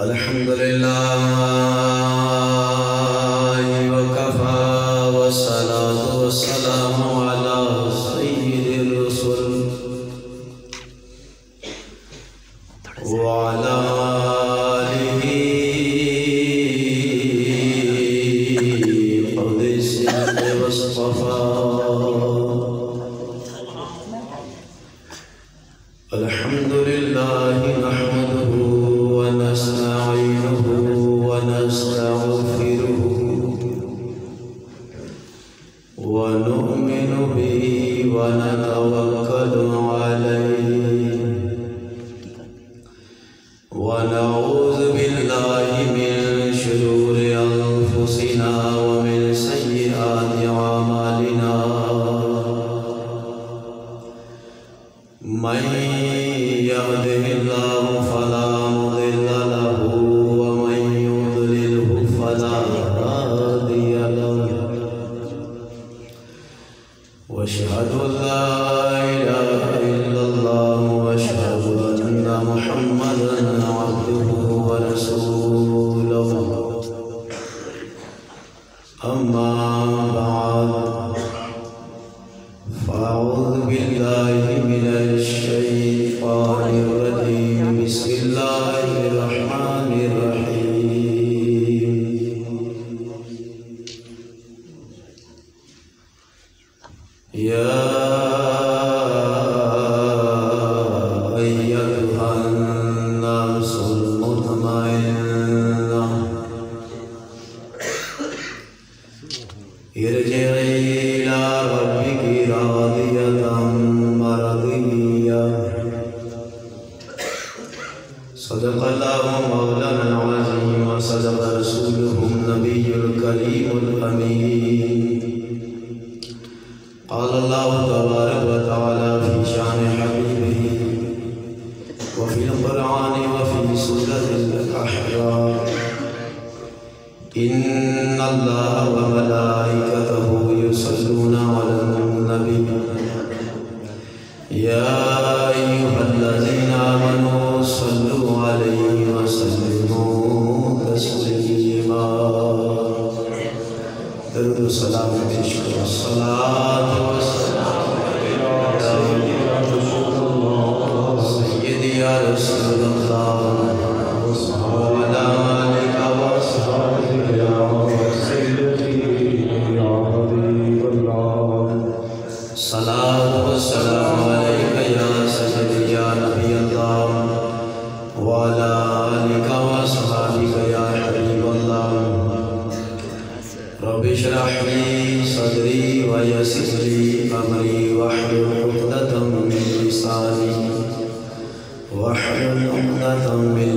الحمد لله وكفى والصلاة والسلام على سيد الرسل وعلى آله قد السلم والصفاء. الحمد لله نحمده ونستعينه ونستغفره ونؤمن به ونتوكل عليه ونعوذ بالله من شرور أنفسنا ومن سيئات أعمالنا. من يهده الله فلا مضل له ومن يضلله فلا هادي له. واشهد ان لا اله الا الله واشهد ان محمدا عبده ورسوله. اما بعد فاعوذ بالله من الشيطان الرجيم. بسم الله الرحمن الرحيم. يا أيها الناس المطمئنة ارجعي إلى ربك راضية مرضية. صدق الله مولانا العظيم وصدق رسوله النبي الكريم الأمين. قال الله تبارك وتعالى في شان حبيبه وفي القرآن وفي سورة الأحزاب: إن الله وملائكته يصلون على النبي يا أيها الذين آمنوا صلوا عليه وسلموا تسليما. درود و سلام پیش کرو. الصلاة والسلام سیدی یا رسول اللہ وعلی آلک وصحبہ یا سیدی یا حبیب اللہ. الصلاة والسلام علیک یا سیدی یا نبی اللہ وعلی آلک وصحبہ یا حبیب اللہ. رب اشرح لي صدري ويسر لي أمري واحلل عقدة من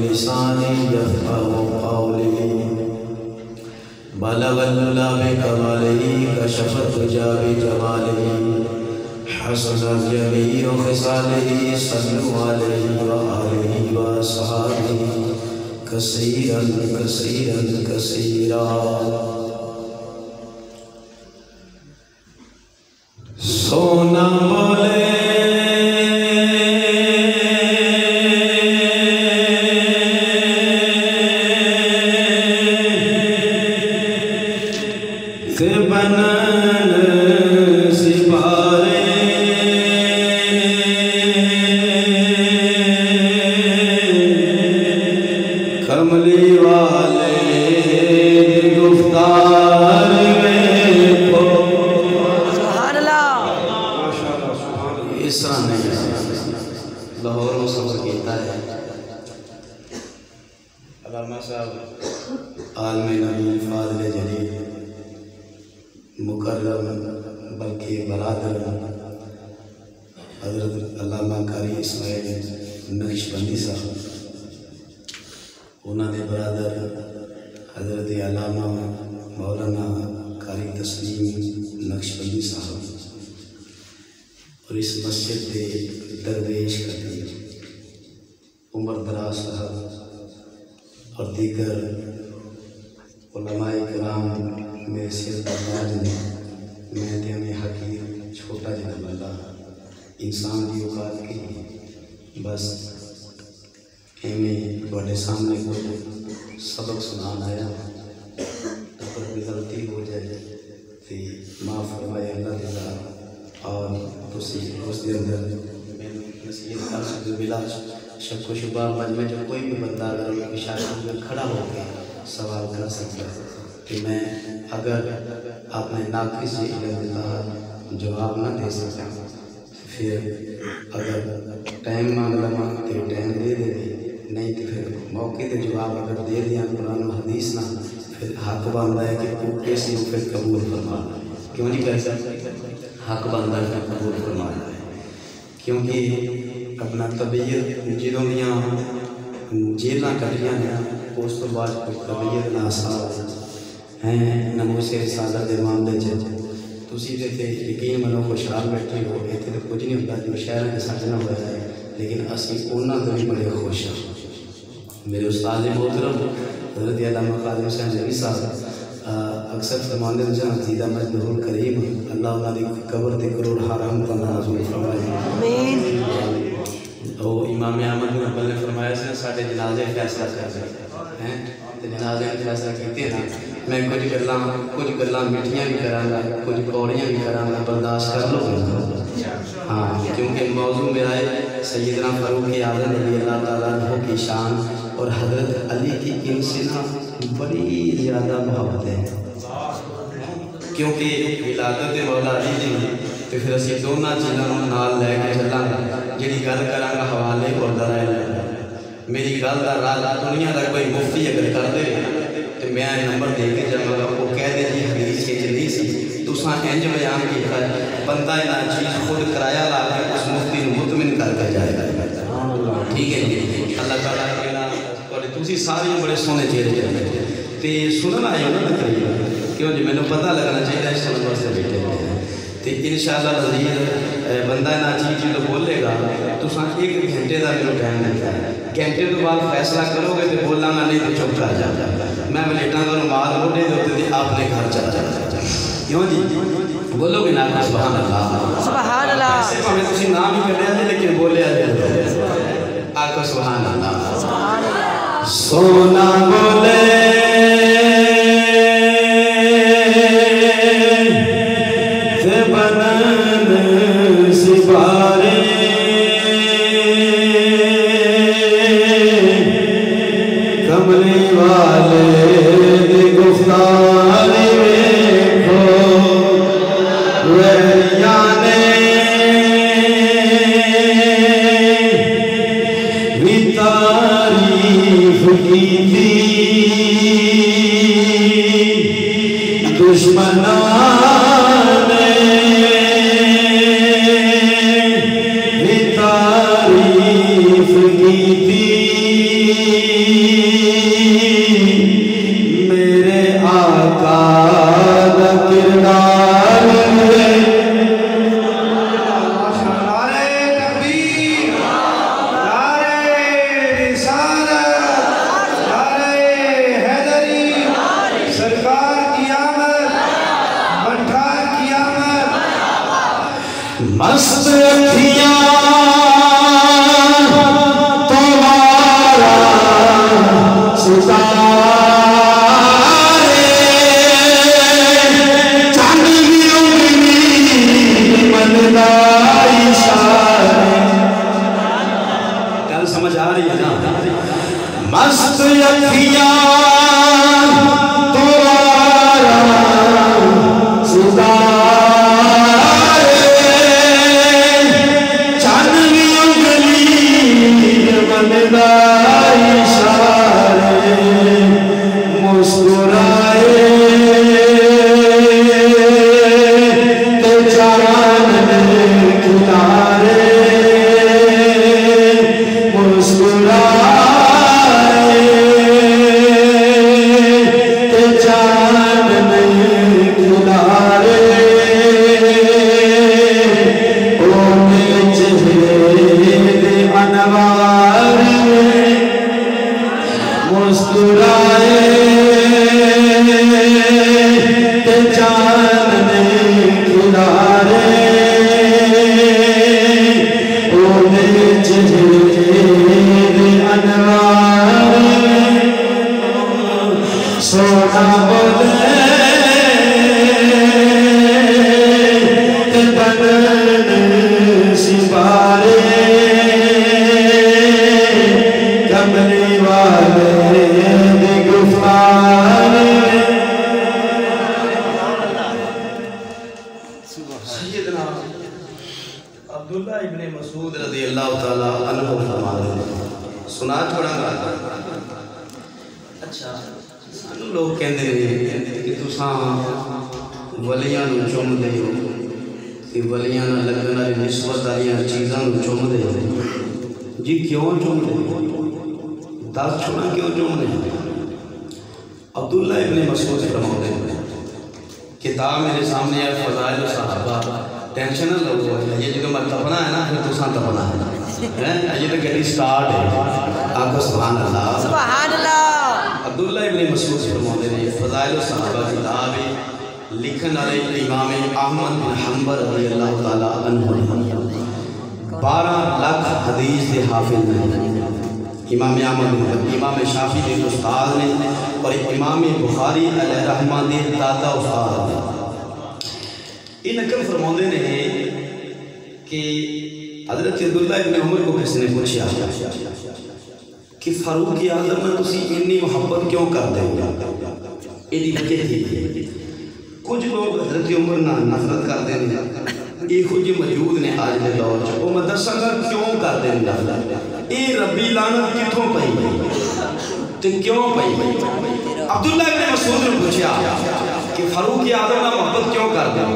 لساني يفقهوا قولي. بلغ العلا بكماله كشف الدجى بجماله حسنت جميع خصاله. صلوا عليه وآله وأصحابه كثيرا كثيرا كثيرا. سونا بولے سے بنن سپارے کملی والے گفتار میں اس طرح نہیں ہے. لاہور میں سفر کیتا ہے علامہ صاحب عالم نبی فاضل جلیل مکرم بلکہ برادر حضرت علامہ قاری اسماعیل نقشبندی صاحب. انہوں نے برادر حضرت علامہ مولانا قاری تسلیم نقشبندی صاحب اور اس مسجد کے درویش کرتی عمر دراز صاحب اور دیگر علماء کرام میرے سیر درداج نے میں دینے حقیر چھوٹا جنب اللہ انسان کی اوقات کی بس ایویں بڑے سامنے کوئی سبق سنان آیا اگر کوئی غلطی ہو جائے تو معاف فرمائے اللہ تعالیٰ اور تسی اس کے اندر نصیحت کر سکتے بلا شک و شبہ مجمع جو کوئی بھی بندہ اگر ان کی شاعری میں کھڑا ہو کے سوال کر سکتا ہے کہ میں اگر آپ نے ناقص اللہ جواب نہ دے سکتا پھر اگر ٹائم مانگ لما تو ٹائم دے دے نہیں تو پھر موقع تے جواب اگر دے دیا قرآن و حدیث نہ پھر حق بنتا ہے کہ تو کیسی پھر قبول فرما کیوں نہیں کر سکتا حق بنتا ہے کہ قبول فرما ہے کیونکہ اپنا طبیعت جدوں دیاں جیلاں کٹیاں ہیں اس تو بعد طبیعت ناساز ہیں نموس رسالت دے معاملے تسی تے یقین منو خوشحال بیٹھے ہو اتنے تو کچھ نہیں ہوتا جو شہر کے ساتھ نہ ہوا ہے لیکن اسی انہوں تو بھی بڑے خوش ہیں میرے استاد محترم حضرت علامہ قادر حسین نبی صاحب اکثر فرماندے ہیں جہاں عقیدہ مجدور کریم اللہ انہوں نے قبر تے کروڑ حرام کا نازل فرمائے آمین اور امام احمد بن حنبل نے فرمایا سے ساڈے جنازے فیصلہ کر رہے ہیں تے جنازے فیصلہ کیتے ہیں میں کچھ گلاں میٹھیاں بھی کراں گا کچھ کوڑیاں بھی کراں گا برداشت کر لو ہاں کیونکہ موضوع میرا ہے سیدنا فاروق اعظم رضی اللہ تعالیٰ عنہ کی شان اور حضرت علی کی ان سے بڑی زیادہ محبت ہے کیونکہ ولادت مولا علی دی تو پھر اسی دونوں چیزوں نال لے کے چلاں گا جہی گل کراں گا حوالے اور دلائل میری گل کا راز دنیا کا کوئی مفتی اگر کر دے تو میں نمبر دے کے جاؤں گا وہ کہہ دے جی حدیث نہیں سی تساں انج بیان کیتا بندہ نہ چیز خود کرایہ لا کے اس مفتی کو مطمئن کر کے جائے گا ٹھیک ہے جی اللہ تعالیٰ اور تسی سارے بڑے سونے چہرے چاہیے تے سننا آئے نا تقریبا کیوں جی مینوں پتہ لگنا چاہیے سننے واسطے بیٹھے تو انشاءاللہ عزیز بندہ نہ چیز جو بولے گا تو ایک گھنٹے کا میرے ٹائم دیتا ہے گھنٹے تو بعد فیصلہ کرو گے تو بولنا گا نہیں تو چپ کر جا میں ولیٹاں کا رومال موڑے ہوتے تھے آپ نے گھر چل جا کیوں جی بولو گے نا سبحان اللہ سبحان اللہ ایسے میں تسی نام ہی کر رہے ہیں لیکن بولے آقا سبحان اللہ سبحان اللہ سونا بولے نہ بولے تے بدن سپارے کملی والے دی گفتار سیدنا عبداللہ ابن مسعود رضی اللہ تعالیٰ عنہ فرما رہے ہیں سنا چھوڑا گا اچھا سانو لوگ کہندے نے کہ تساں ولیاں نو چوم دے ہو کہ ولیاں نال لگن والی نسبت والی چیزاں نو چوم دے ہو جی کیوں چوم دے ہو دس چھوڑا کیوں چوم دے عبداللہ ابن مسعود فرماتے ہیں کتاب میرے سامنے ہے فضائل صحابہ ٹینشن نہ لو یہ جو میں تپنا ہے نا پھر تساں تپنا ہے یہ تو گڈی سٹارٹ ہے آقا سبحان اللہ سبحان اللہ عبداللہ ابن مسعود فرماتے ہیں فضائل صحابہ کتاب ہے لکھن والے امام احمد بن حنبل رضی اللہ تعالی عنہ 12 لاکھ حدیث کے حافظ ہیں امام احمد امام شافعی کے استاد نے اور امام بخاری علیہ رحمہ کے دادا استاد ہیں یہ نقل فرماتے ہیں کہ حضرت عبداللہ ابن عمر کو کسی نے پوچھا کہ فاروق اعظم نے تسی اتنی محبت کیوں کرتے ہو یہ وجہ تھی کچھ لوگ حضرت عمر نہ نفرت کرتے ہیں یہ کچھ موجود نے آج کے دور چ وہ میں دساں گا کیوں کرتے ہیں نفرت یہ ربی لعنت کتوں پئی تے کیوں پئی عبداللہ ابن مسعود نے پوچھا کہ فاروق اعظم نہ محبت کیوں کرتے ہو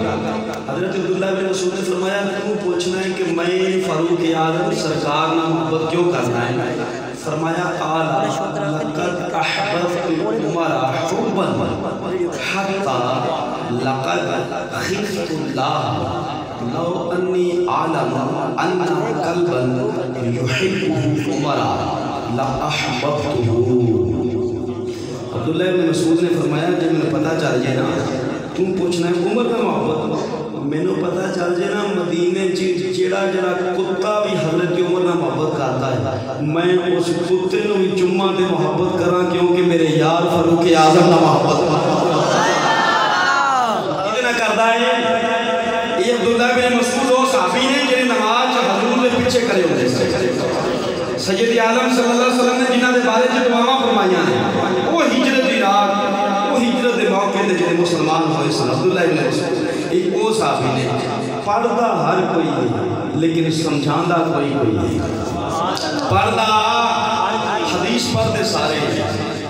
حضرت عبداللہ ابن مسعود نے فرمایا تم پوچھنا ہے کہ میں فاروق اعظم سرکار نہ محبت کیوں کرنا ہے فرمایا قال لقد احببت عمر حبا حتى لقد خفت الله لو انی عالم ان قلبا يحب عمر لاحببته عبداللہ ابن مسعود نے فرمایا جب میں پتہ چل جائے نا تم پوچھنا ہے عمر کا محبت میں نے پتہ چل جائے نا مدینے جیڑا جڑا کتا بھی حضرت عمر نہ محبت کرتا ہے میں اس کتے نو بھی چما تے محبت کراں کیونکہ میرے یار فاروق اعظم نہ محبت اتنا کردا ہے یہ عبداللہ بن مسعود وہ صحابی نے جنہیں نماز حضور کے پیچھے کرے ہوتے سید عالم صلی اللہ علیہ وسلم نے جنہاں دے بارے جو دعاواں فرمائیاں ہیں وہ ہجرت دی رات وہ ہجرت دے موقع تے جڑے مسلمان ہوئے سن عبداللہ بن مسعود یہ وہ صحابی نے پڑھدا ہر کوئی ہے لیکن سمجھاندا کوئی نہیں پڑھدا حدیث پڑھتے سارے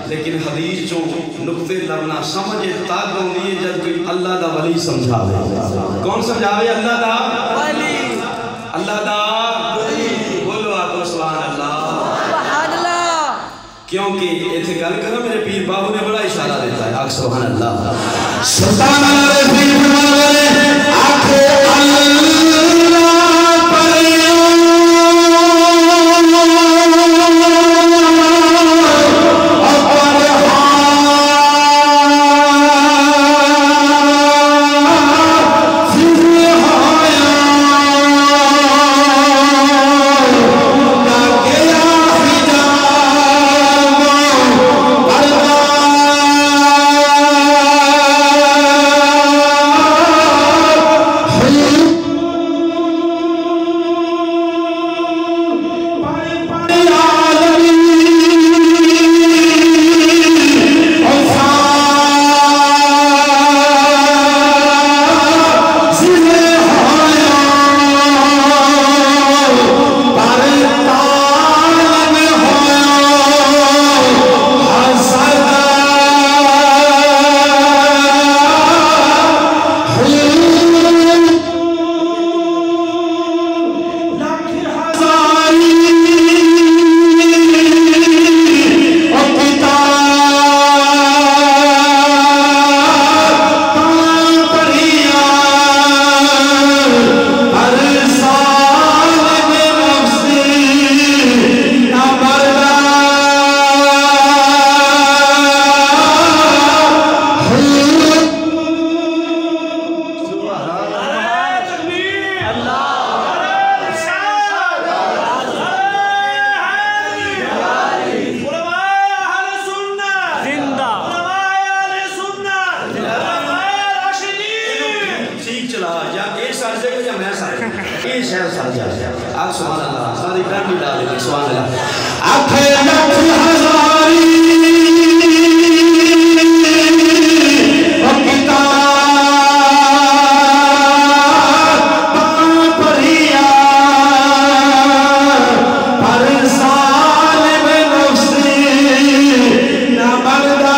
لیکن حدیث جو نقطے لبنا سمجھے تاک ہوندی ہے جب کوئی اللہ دا ولی سمجھاوے کون سمجھاوے اللہ دا ولی اللہ دا ولی بولو آقا سبحان اللہ سبحان اللہ کیونکہ ایتھے گل کرو میرے پیر بابو نے بڑا اشارہ دیتا ہے آقا سبحان اللہ سلطان اللہ پیر فرماوے آکھے اللہ پر سبحان اللہ ساری ٹائم بھی ڈال دیں سبحان اللہ آکھے لکھ ہزاری و کتاب پڑھیا پر ظالم نفسی نہ بردہ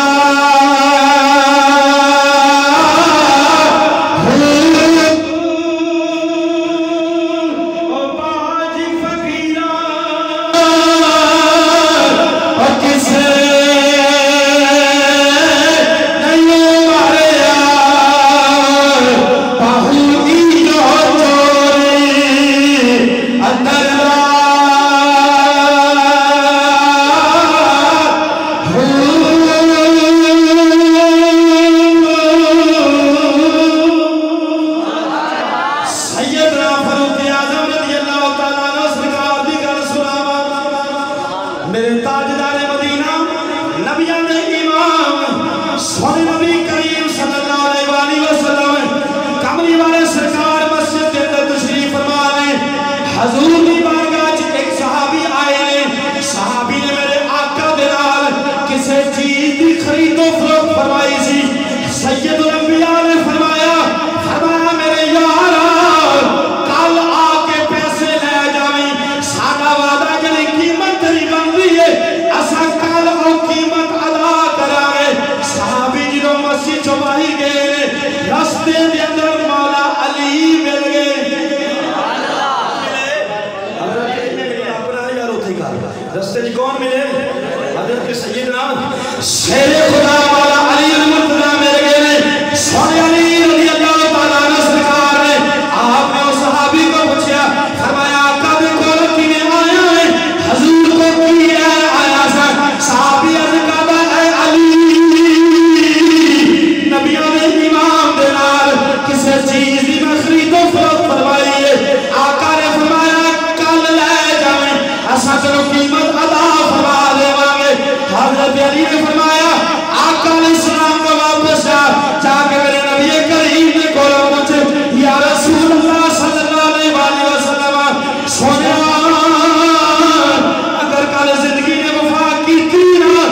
رستے جی کون ملے حضرت سیدنا شیر خدا والا علی المرتضی میرے گئے سونے علی رضی اللہ تعالیٰ عنہ سرکار نے آپ نے اس صحابی کو پوچھا فرمایا آقا دیکھو کی میں آیا ہے حضور کو کی آیا سا صحابی عرض کعبہ اے علی نبیوں نے امام دینار کسے چیز دی میں خرید و فروخت فرمائی ہے آقا نے فرمایا کل لے جائیں ایسا چلو قیمت ادا فرما دے وانگے حضرت علی نے فرمایا آقا علیہ السلام کو واپس جا کے میرے نبی کریم نے کھولا مجھے یا رسول اللہ صلی اللہ علیہ وسلم سونے اگر کل زندگی نے وفا کی نا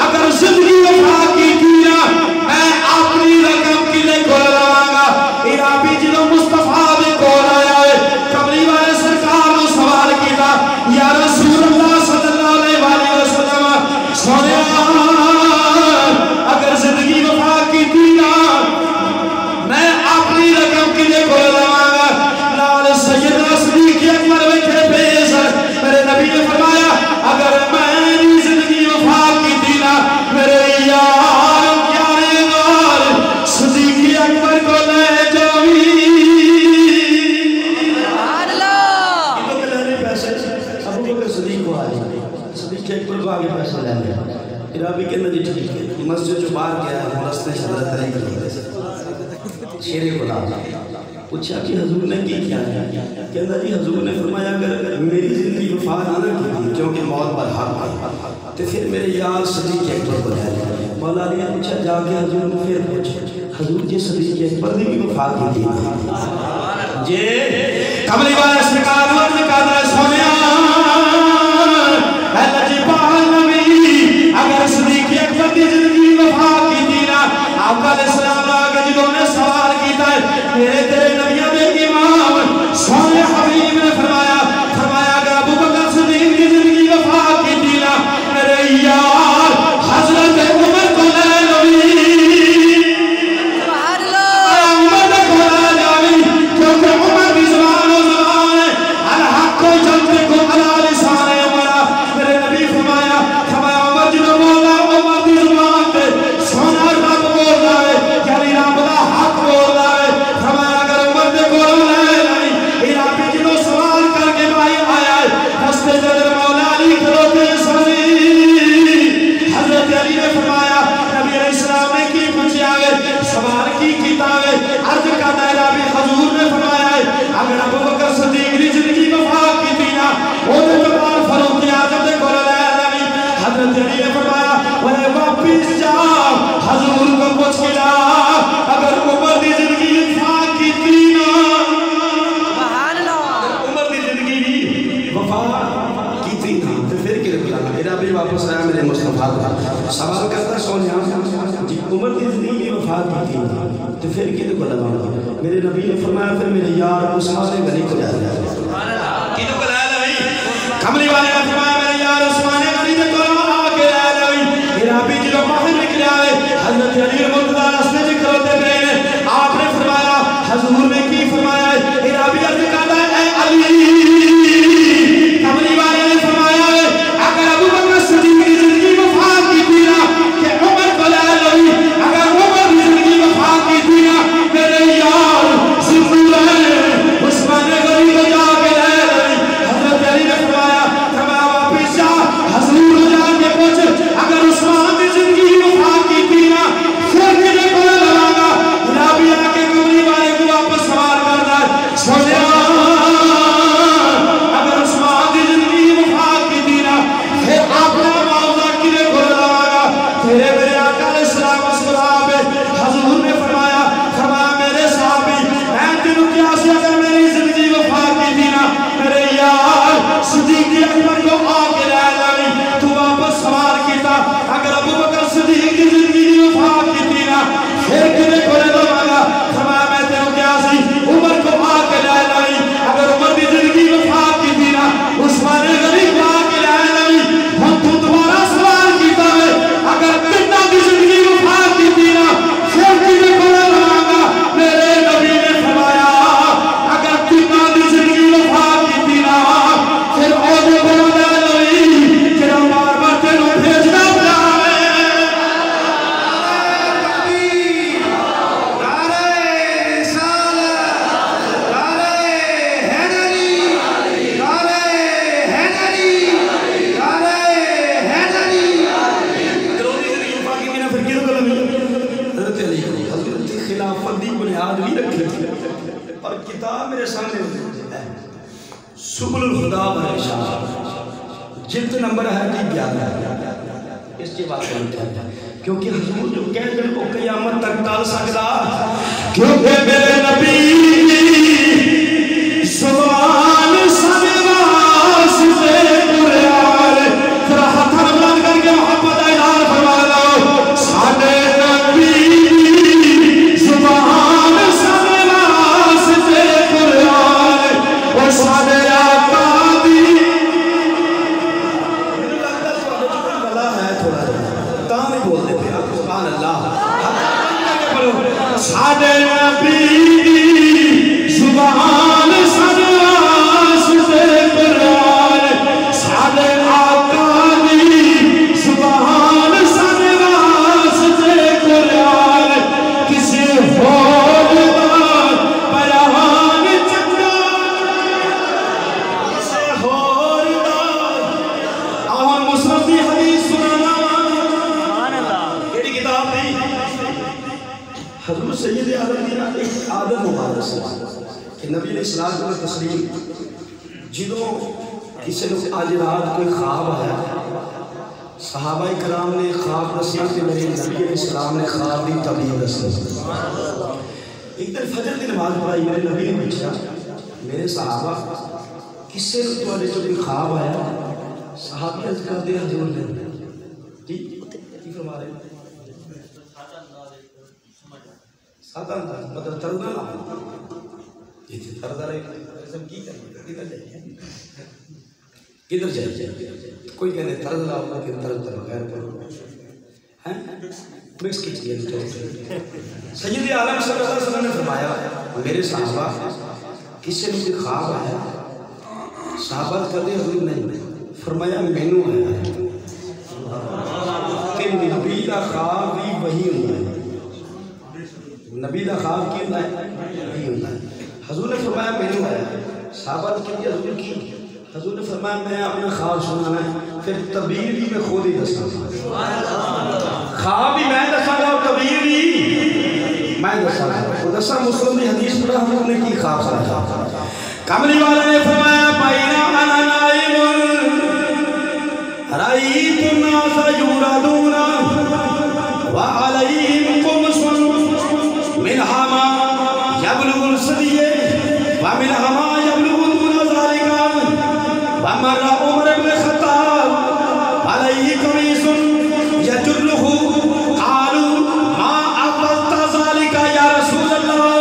اگر زندگی وفا کی نا میں اپنی رقم کی لے کھولا لواں ارابی جنہوں مصطفیٰ بھی کھولا آیا ہے قبری والے سرکار نے سوال کیتا یا رسول اللہ صلی اللہ علیہ وسلم سونے اگر زندگی وفا کی نا میں اپنی رقم کی لے کھولا لواں لال سیدنا صدیق اکبر بیٹھے پیش میرے نبی نے فرمایا اگر میں زندگی وفا کی نا میرے یار پیارے نال صدیق اکبر کو لے جاوی ابو بکر صدیق کو آئی صدیق اکبر کو آگے پیسہ لے لیا ارابی کے اندر ٹھیک ہے مسجد جو باہر گیا ہے رستے سے حضرت علی کی شیر خدا پوچھا کہ حضور نے کی کیا ہے کہنا جی حضور نے فرمایا اگر میری زندگی وفا نہ کی کیونکہ موت پر حق ہے تو پھر میرے یار صدیق اکبر کو لے لیا مولا علی نے پوچھا جا کے حضور نے پھر پوچھا حضور جی صدیق اکبر نے بھی وفا کی تھی جی قبری والے سرکار نے کہا سونے اے لجپال نبی اگر صدیق اکبر کی زندگی وفا کی تھی نا آقا علیہ السلام آگے جنہوں نے سوال کیتا ہے میرے تیرے نبیوں نے امام سونے حبیب نے فرمایا اگر ابو بکر صدیق کی زندگی وفا کی تھی نا میرے یار حضرت عمر کو لے لوی عمر کو لے جاوی کیونکہ عمر بھی زبان و زبان ہے الحق کو جلتے کو علا لسان عمرہ میرے نبی فرمایا عمر جنہوں مولا عمر دی زبان تے سونا رب بول رہا ہے یعنی رب دا حق بول رہا ہے فرمایا اگر عمر دے گول لے نہیں ارابی جنہوں سوال کر کے بھائی آیا ہے رستے جدر مولا علی کھلوتے سنی حضرت علی نے فرمایا نبی علیہ السلام نے کی پوچھا ہے سوال کی کیتا ہے عرض کا دائرہ بھی حضور نے فرمایا ہے اگر ابو بکر صدیق کی زندگی وفا کی تھی نا وہ نے جبار فاروق اعظم نے کھولا لیا نہیں حضرت علی نے فرمایا وہ واپس جا حضور کو پوچھ کے لا اگر عمر دی زندگی وفا کی تھی نا عمر دی زندگی بھی نبی واپس آیا میرے مصطفیٰ کا سوال کرتا سونے جی عمر کی زندگی وفات کی تھی تو پھر کدھے کو لگاؤں میرے نبی نے فرمایا پھر میرے یار عثمان غنی کو لیا کدھے کو لیا کملی والے نے فرمایا میرے یار عثمان غنی نے کو آگے لیا میرا بھی جلو باہر نکلیا ہے حضرت علی مرتضی رستے جی کروتے پہنے آپ نے فرمایا حضور نے کی فرمایا ہے میرا بھی عرض کہتا ہے اے علی کملی والے نے فرمایا ہے اگر ابو بکر صدیق کی زندگی وفات کی تھی نا کہ عمر کو لے لوئی اگر عمر کی زندگی وفات کی تھی نا میرے یار زندگی رہے عثمان غنی کو جا کے لے لوئی حضرت علی نے فرمایا واپس جا حضور جا کے پوچھ اگر عثمان کی زندگی وفات کی تھی نا پھر کنے کو لگا گا رابی آکے کملی والے کو واپس سوال کرنا ہے سوچے اگر عثمان کی زندگی وفات کی تھی نا پھر آپ نے معاوضہ کنے کو لگا گا تیرے میرے آقا علیہ السلام والسلام حضور نے فرمایا میرے صحابی میں تینوں کیا سے اگر میری زندگی وفات کی تھی نا میرے یار صدیق اکبر کو آگے لے لائی تو واپس سوال کیتا اگر ابو بکر صدیق کی زندگی وفات کی تھی نا پھر کنے کو لگا گا فرمایا میں تینوں کیا سی عمر کو آگے لے لائی اگر عمر کی زندگی وفات کی تھی نا عثمان غنی کو آگے لے لائی ہم تو دوبارہ سوال کیتا ہے اگر کتنا کی زندگی وفات کی تھی نا پھر کنے کو لگا گا میرے نبی نے فرمایا اگر کتنا کی زندگی وفات کی تھی نا پھر عہدے کو لے لائی جنہا بار بار تینوں بھیجنا پڑا اور کتاب میرے سامنے سبل الہدا والارشاد جلد نمبر ہے 11 اس کے بعد کیونکہ حضور جو کہتے ہیں وہ قیامت تک ٹال سکتا کیونکہ میرے نبی زبان سب واسطے قرآن ذرا ہاتھ بلند کر کے محبت اظہار فرما لو ساڈے نبی زبان سب واسطے قرآن اور ساڈے آقا دی مجھے لگتا ہے تو گلا ہے تھوڑا تا نہیں بولتے تھے سبحان اللہ ساڈے نبی زبان سب واسطے قرآن ساڈے آقا دی زبان سب واسطے قرآن کسی اور بیان چنگا کسی اور اور مسلم دی حدیث سنانا کیڑی کتاب دی حضور سید عالم دی ایک عادت مبارک سے کہ نبی علیہ السلام کو تسلیم جدوں کسی نے آج رات کوئی خواب آیا صحابہ کرام نے خواب نصیب سے میرے نبی علیہ السلام نے خواب دی تعبیر دسی ایک دن فجر کی نماز پڑھائی میرے نبی نے پوچھا میرے صحابہ کس سے تمہارے جو خواب آیا صحابی عرض کر دیا حضور نے جی کی فرما رہے سادہ انداز مطلب تردہ نہ یہ تردہ رہے کی کدھر جائے کدھر جائے کوئی کہنے تردہ ہوگا کہ تردہ بغیر پر مکس کی چیز سید عالم صلی اللہ علیہ وسلم نے فرمایا میرے صحابہ کس سے مجھے خواب آیا صحابہ کر دے حضور نہیں فرمایا مینو آیا کہ نبی کا خواب بھی وہی ہوتا ہے نبی کا خواب کی ہوتا ہے وہی ہوتا ہے حضور نے فرمایا مینو آیا صحابہ نے کیا حضور کی حضور نے فرمایا میں اپنا خواب سنانا ہے پھر تعبیر بھی میں خود ہی دساں خواب بھی میں دساں گا اور تعبیر بھی میں دساں گا وہ دساں مسلم کی حدیث پڑھا حضور نے کی خواب سنا کملی والے نے فرمایا بائنا انا نائم رأیت الناس یورادون وعلیہم قمص منہا ما یبلغ الصدیہ ومنہا ما یبلغ دون ذالک ومر عمر بن خطاب علیہ قمیص یجرہ قالوا ما عبدت ذلك یا رسول اللہ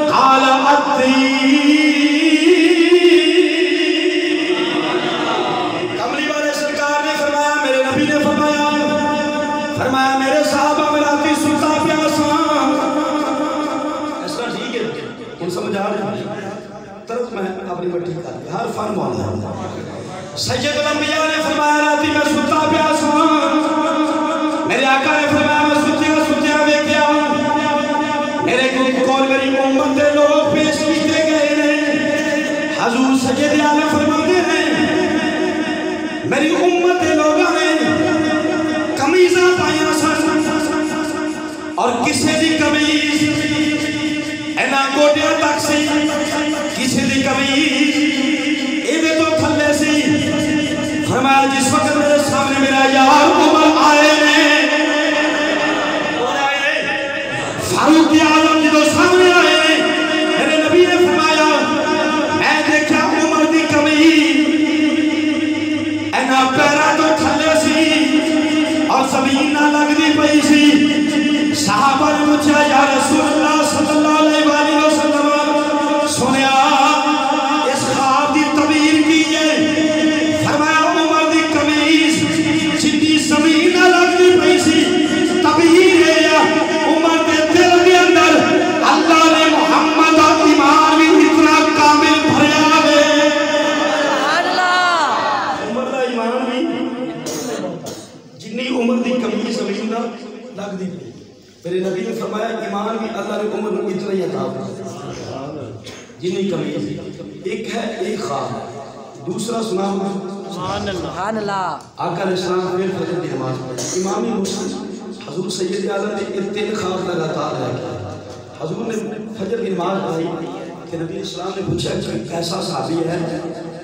قال کملی والے سرکار نے فرمایا، میرے نبی نے فرمایا میرے صحابہ میں راتی ستا پیاسا. اس طرح ٹھیک ہے ان سمجھ آ رہے ہیں طرف میں اپنی مٹی کر دیا ہر فن مولا ہے. سید الانبیاء نے فرمایا راتی میں ستا پیاسا. میرے آقا نے فرمایا میں ستیا ویکھیا میرے کول میری امت دے لوگ پیش کیتے گئے ہیں. حضور سید عالم فرماتے ہیں میری امت دے لوگوں نے قمیضاں پائیاں سن اور کسی دی قمیض اینا گوٹیاں تک سی، کسی دی قمیض ایدے تو تھلے سی. فرمایا جس وقت میرے سامنے میرا یار عمر آئے ہیں، فاروق اعظم جدو سامنے آئے ہیں، میرے نبی نے فرمایا میں دیکھا عمر دی قمیض اینا پیرا تو تھلے سی اور زمین نہ لگ دی پئی سی. صحابہ نے پوچھا یا رسول اللہ صلی اللہ علیہ وآلہ وسلم سنیا اس خواب دی تعبیر کی ہے. فرمایا عمر دی قمیض جتنی زمین نہ لگ دی پئی سی تعبیر ہے یا عمر دے دل کے اندر اللہ نے محمد ایمان بھی اتنا کامل بھریا ہے. عمر دا ایمان بھی جتنی عمر دی قمیض زمین نہ لگ دی پئی. میرے نبی نے فرمایا ایمان بھی اللہ نے عمر کو اتنا ہی عطا جنہی قمیض. ایک ہے ایک خواب، دوسرا سناؤں سبحان اللہ. آقا علیہ السلام پھر فجر کی نماز پڑھی. امام مسلم حضور سید اعظم نے تین خواب لگاتار ہے. حضور نے فجر کی نماز پڑھی کہ نبی اسلام نے پوچھا کہ ایسا صحابی ہے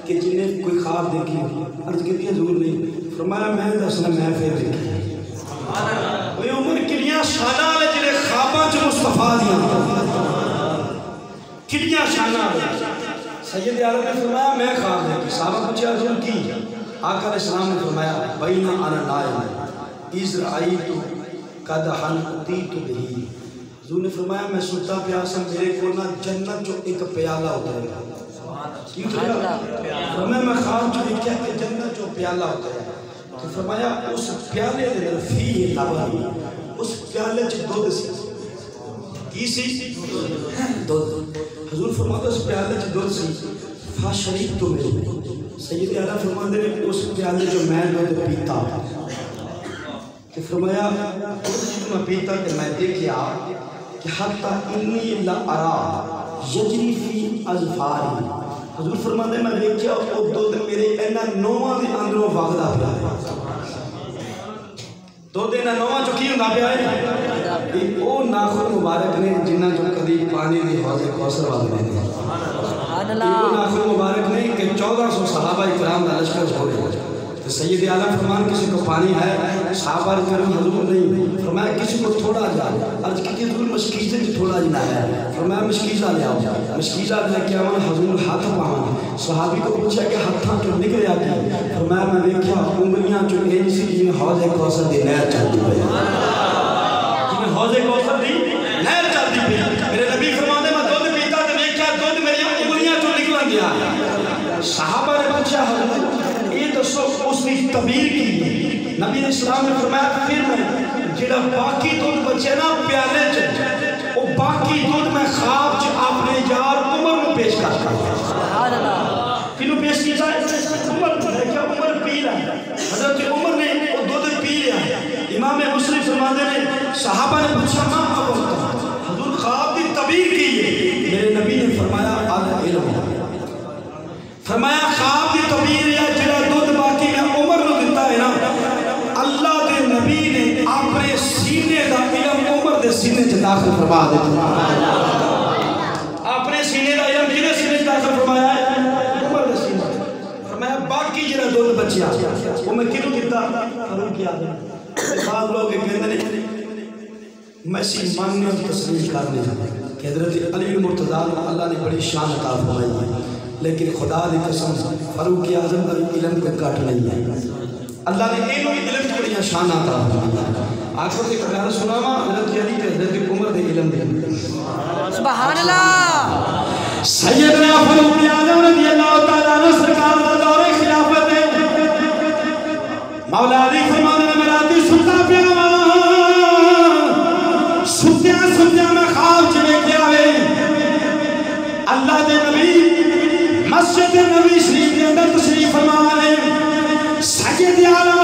کہ جن نے کوئی خواب دیکھی. عرض کی حضور نہیں. فرمایا میں دسنا میں پھر دیکھی. وہ عمر کنیاں شانہ لے جنہیں خواباں جو مصطفیٰ دیا کنیاں شانہ لے. سید عالم نے فرمایا میں خواب دیکھی. صحابہ پوچھا حضور کی؟ آقا علیہ السلام نے فرمایا بین انا نائم اذ رأیت قدحا اتیت بہی. حضور نے فرمایا میں سوتا پیاسا میرے کو نہ جنت جو ایک پیالہ ہوتا ہے. فرمایا میں خواب جو دیکھا کہ جنت جو پیالہ ہوتا ہے. تو فرمایا اس پیالے دے در فی لبن اس پیالے چ دودھ سی. کی سی؟ دودھ. حضور فرماتا اس پیالے چ دودھ سی. فاشریبت منہ. سید اعلیٰ فرماتے ہیں اس پیالے جو میں دودھ پیتا کہ فرمایا دودھ میں پیتا کہ میں دیکھیا کہ حتی انی لارا یجری فی اظفاری. حضور فرماتے ہیں میں دیکھیا وہ دودھ میرے اینا نواں دے اندروں واغدہ پیا ہے. دودھ اینا نواں جو کی ہوں پیا ہے وہ ناخن مبارک نے جنہ جو کدی پانی دی حوض کوثر والے نے. وہ ناخن مبارک نے کہ 1400 صحابہ اکرام دا لشکر ہو رہے ہیں. تو سید عالم فرمان کسی کو پانی ہے صحابہ کرم حضور نہیں. فرمایا کسی کو تھوڑا جا. عرض کی حضور مشکیزہ جو تھوڑا جنا ہے. فرمایا مشکیزہ لے آؤ. مشکیزہ لے کے آؤں حضور ہاتھ پاؤں. صحابی کو پوچھا کہ ہاتھاں جو نکلے آتی. فرمایا میں دیکھا انگلیاں جو ایک سی جنہیں حوض کوثر دی نہر چلتی پئی. جنہیں حوض کوثر دی نہر چلتی پئی. میرے نبی فرماتے میں دودھ پیتا تو دیکھا دودھ میری انگلیاں جو نکل گیا. صحابہ نے پوچھا حضور یہ دسو اس نے تعبیر کی. نبی اسلام نے فرمایا پھر میں جڑا باقی دودھ بچے نا پیالے چ وہ باقی دودھ میں خواب چ اپنے یار عمر کو پیش کرتا. سبحان اللہ. کینو پیش کیتا ہے؟ عمر نے کیا عمر پی رہا ہے. حضرت عمر نے وہ دودھ پی لیا. امام مسلم فرماتے ہیں صحابہ نے پوچھا ماں حضور خواب کی تعبیر کی ہے. میرے نبی نے فرمایا علم. فرمایا خواب کی تعبیر ہے جڑا دودھ باقی میں عمر کو دیتا ہے نا اللہ دے نبی نے اپنے سینے دا علم عمر دے سینے چ داخل فرما دیتا. اپنے سینے دا علم کنے سینے چ داخل فرمایا ہے؟ عمر دے سینے. فرمایا باقی جڑا دودھ بچیا وہ میں کینوں دیتا فاروق اعظم. بعض لوگ کہتے ہیں میں اسی ماننے کی تسلیم کرنے کہ حضرت علی المرتضیٰ اللہ نے بڑی شان عطا فرمائی ہے لیکن خدا دی قسم فاروق اعظم کا علم کا کٹ نہیں ہے. اللہ نے علم علم بڑیاں شان عطا فرمایا آخر سے قرار سناوا حضرت علی تے حضرت عمر دے علم دے سبحان اللہ سیدنا فاروق اعظم رضی اللہ تعالیٰ عنہ سرکار دا دور خلافت ہے مولا علی فرمانے نے میرا دی ستا پیا ستیا میں خواب چلے کیا ہے اللہ دے نبی مسجد نبی شریف کے اندر تشریف فرما رہے سید عالم